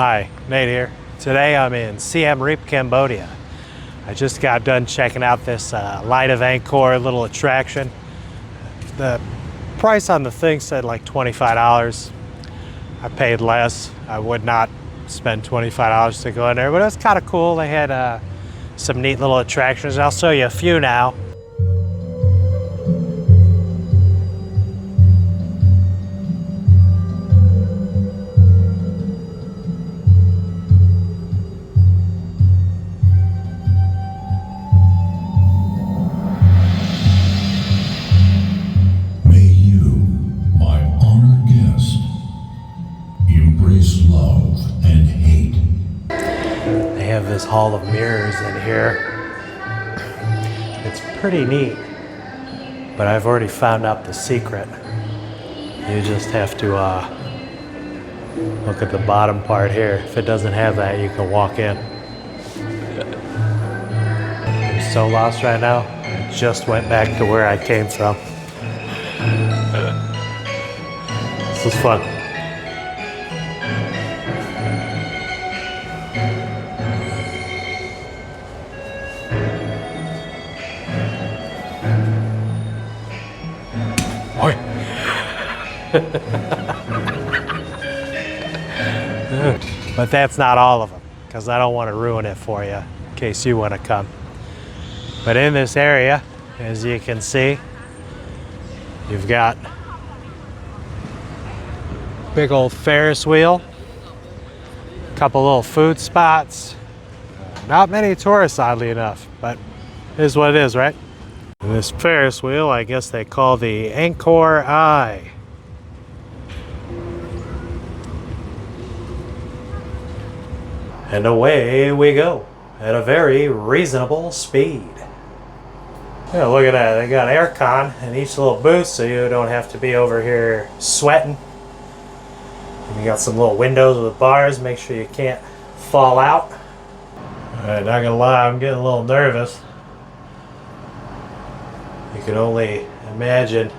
Hi, Nate here. Today I'm in Siem Reap, Cambodia. I just got done checking out this Light of Angkor little attraction. The price on the thing said like $25. I paid less. I would not spend $25 to go in there, but it was kind of cool. They had some neat little attractions. I'll show you a few now. They have this hall of mirrors in here. It's pretty neat, but I've already found out the secret. You just have to look at the bottom part here. If it doesn't have that, you can walk in. I'm so lost right now. I just went back to where I came from. This is fun. But that's not all of them, because I don't want to ruin it for you in case you want to come. But in this area, as you can see, you've got big old Ferris wheel, a couple little food spots. Not many tourists, oddly enough, but it is what it is, right? And this Ferris wheel, I guess they call the Angkor Eye. And away we go at a very reasonable speed. Yeah, look at that. They got aircon in each little booth so you don't have to be over here sweating. And you got some little windows with bars, make sure you can't fall out. Alright, not gonna lie, I'm getting a little nervous. You can only imagine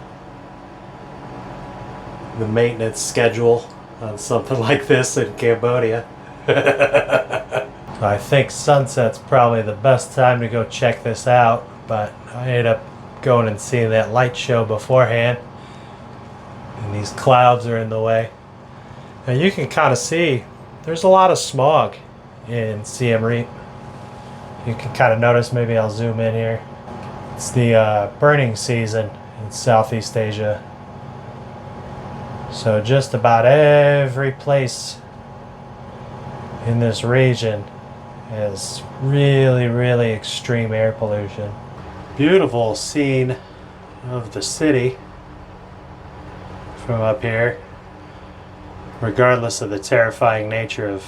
the maintenance schedule on something like this in Cambodia. So I think sunset's probably the best time to go check this out, but I ended up going and seeing that light show beforehand, and these clouds are in the way. And you can kind of see there's a lot of smog in Siem Reap. You can kind of notice, maybe I'll zoom in here. It's the burning season in Southeast Asia. So just about every place in this region has really, really extreme air pollution. Beautiful scene of the city from up here, regardless of the terrifying nature of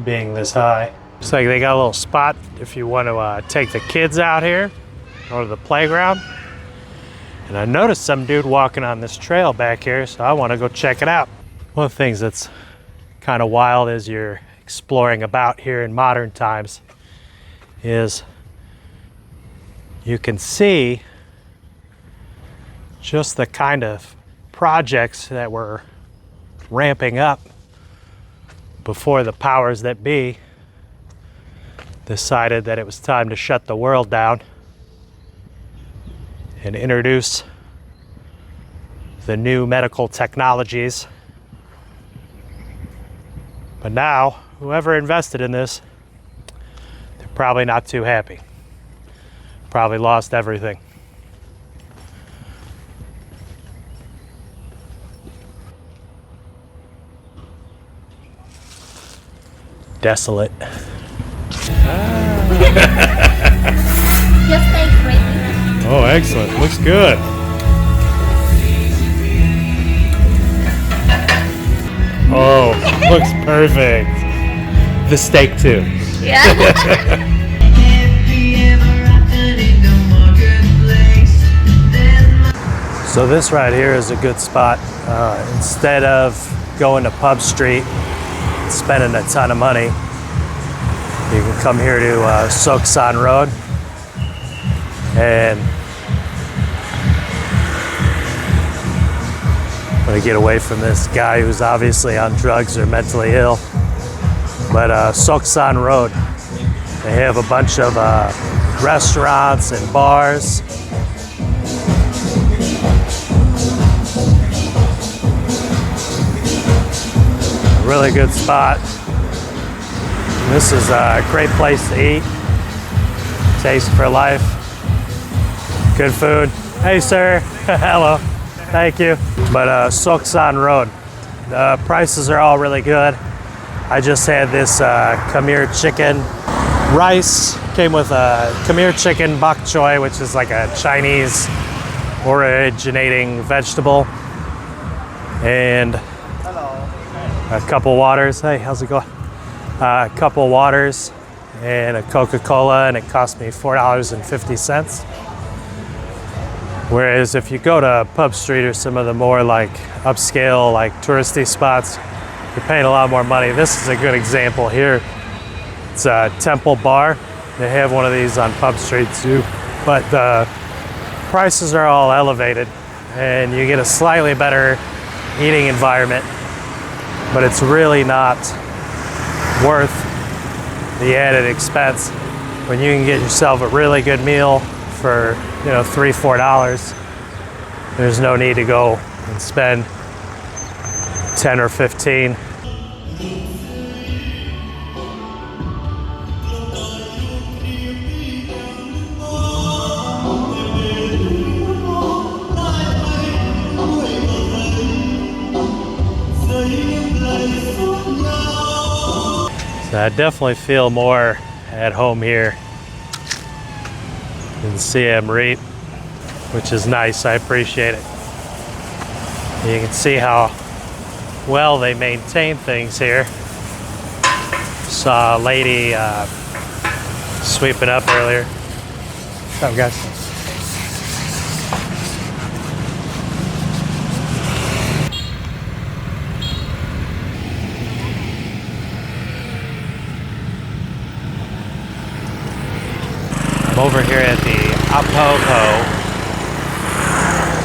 being this high. Looks like they got a little spot if you want to take the kids out here, go to the playground. And I noticed some dude walking on this trail back here, so I want to go check it out. One of the things that's kind of wild as you're exploring about here in modern times is you can see just the kind of projects that were ramping up before the powers that be decided that it was time to shut the world down and introduce the new medical technologies. But now, whoever invested in this, they're probably not too happy. Probably lost everything. Desolate. Just stay great. Oh, excellent. Looks good. Oh, looks perfect. The steak too. Yeah. So this right here is a good spot. Instead of going to Pub Street, spending a ton of money, you can come here to Sok San Road and I'm gonna get away from this guy who's obviously on drugs or mentally ill. But Soksan Road, they have a bunch of restaurants and bars. A really good spot. This is a great place to eat. Taste for life. Good food. Hey, sir. Hello. Thank you. But Soksan Road, the prices are all really good. I just had this Khmer chicken rice. Came with a Khmer chicken bok choy, which is like a Chinese originating vegetable, and a couple waters. Hey, how's it going? A couple waters and a Coca-Cola, and it cost me $4.50. Whereas if you go to Pub Street or some of the more like upscale, like touristy spots, you're paying a lot more money. This is a good example here. It's a Temple Bar. They have one of these on Pub Street too, but the prices are all elevated and you get a slightly better eating environment, but it's really not worth the added expense when you can get yourself a really good meal for, you know, $3-4. There's no need to go and spend 10 or 15. So I definitely feel more at home here in Siem Reap, which is nice. I appreciate it. You can see how well they maintain things here. Saw a lady sweeping up earlier. What's up, guys? I'm over here at the Apopo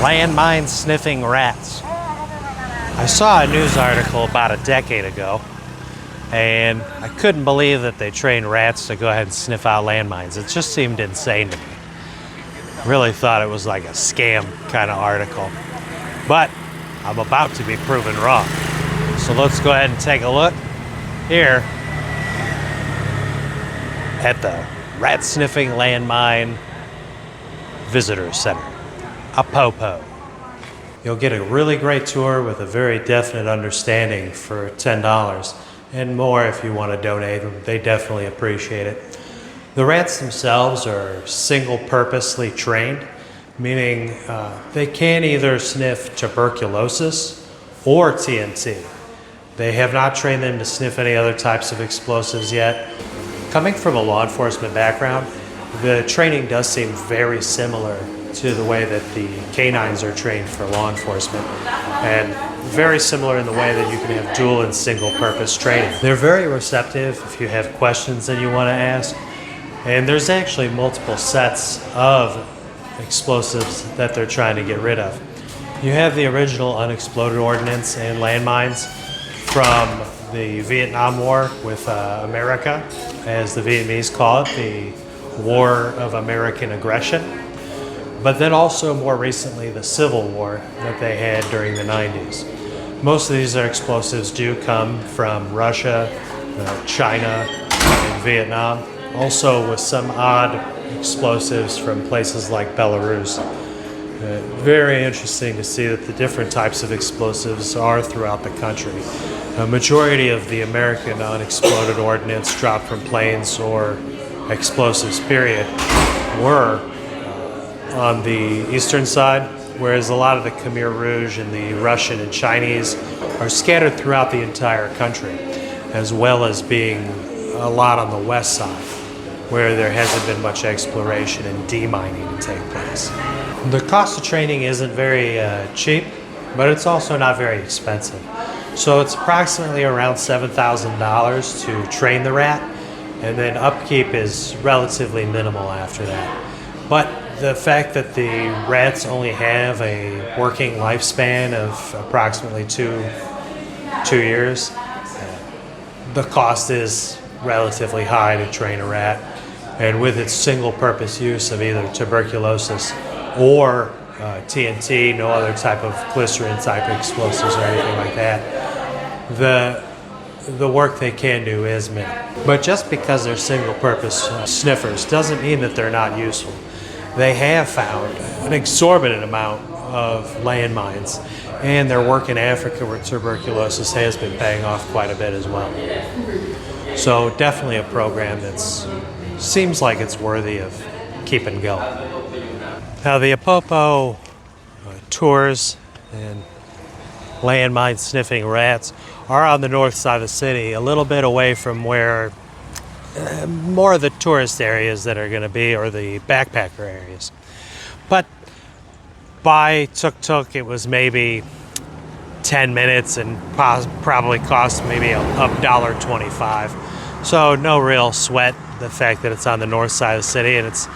Landmine sniffing rats. I saw a news article about a decade ago, and I couldn't believe that they trained rats to go ahead and sniff out landmines. It just seemed insane to me. Really thought it was like a scam kind of article. But I'm about to be proven wrong. So let's go ahead and take a look here at the Rat Sniffing Landmine Visitor Center, Apopo. You'll get a really great tour with a very definite understanding for $10 and more if you want to donate them. They definitely appreciate it. The rats themselves are single-purposely trained, meaning they can either sniff tuberculosis or TNT. They have not trained them to sniff any other types of explosives yet. Coming from a law enforcement background, the training does seem very similar to the way that the canines are trained for law enforcement, and very similar in the way that you can have dual and single purpose training. They're very receptive if you have questions that you want to ask, and there's actually multiple sets of explosives that they're trying to get rid of. You have the original unexploded ordnance and landmines from the Vietnam War with America, as the Vietnamese call it, the War of American Aggression. But then also more recently the Civil War that they had during the 90s. Most of these explosives do come from Russia, China, and Vietnam. Also with some odd explosives from places like Belarus. Very interesting to see that the different types of explosives are throughout the country. A majority of the American unexploded ordnance dropped from planes or explosives period were on the eastern side, whereas a lot of the Khmer Rouge and the Russian and Chinese are scattered throughout the entire country, as well as being a lot on the west side, where there hasn't been much exploration and demining to take place. The cost of training isn't very cheap, but it's also not very expensive. So it's approximately around $7,000 to train the rat, and then upkeep is relatively minimal after that. But the fact that the rats only have a working lifespan of approximately two years, the cost is relatively high to train a rat, and with its single purpose use of either tuberculosis or TNT, no other type of glycerin type explosives or anything like that, the work they can do is minimal. But just because they're single purpose sniffers doesn't mean that they're not useful. They have found an exorbitant amount of landmines, and their work in Africa where tuberculosis has been paying off quite a bit as well. So definitely a program that seems like it's worthy of keeping going. Now the Apopo tours and landmine sniffing rats are on the north side of the city, a little bit away from where more of the tourist areas that are going to be, or the backpacker areas. But by tuk-tuk it was maybe 10 minutes and probably cost maybe $1.25. So no real sweat, the fact that it's on the north side of the city, and it's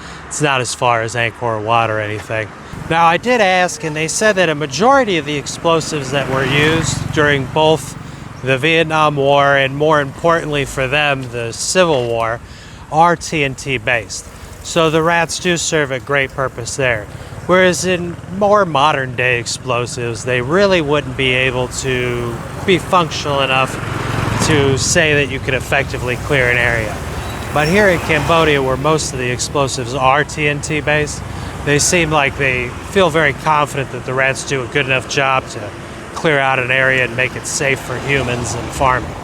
not as far as Angkor Wat or anything. Now I did ask, and they said that a majority of the explosives that were used during both the Vietnam War and, more importantly for them, the Civil War, are TNT based. So the rats do serve a great purpose there. Whereas in more modern day explosives, they really wouldn't be able to be functional enough to say that you could effectively clear an area. But here in Cambodia, where most of the explosives are TNT based, they seem like they feel very confident that the rats do a good enough job to clear out an area and make it safe for humans and farming.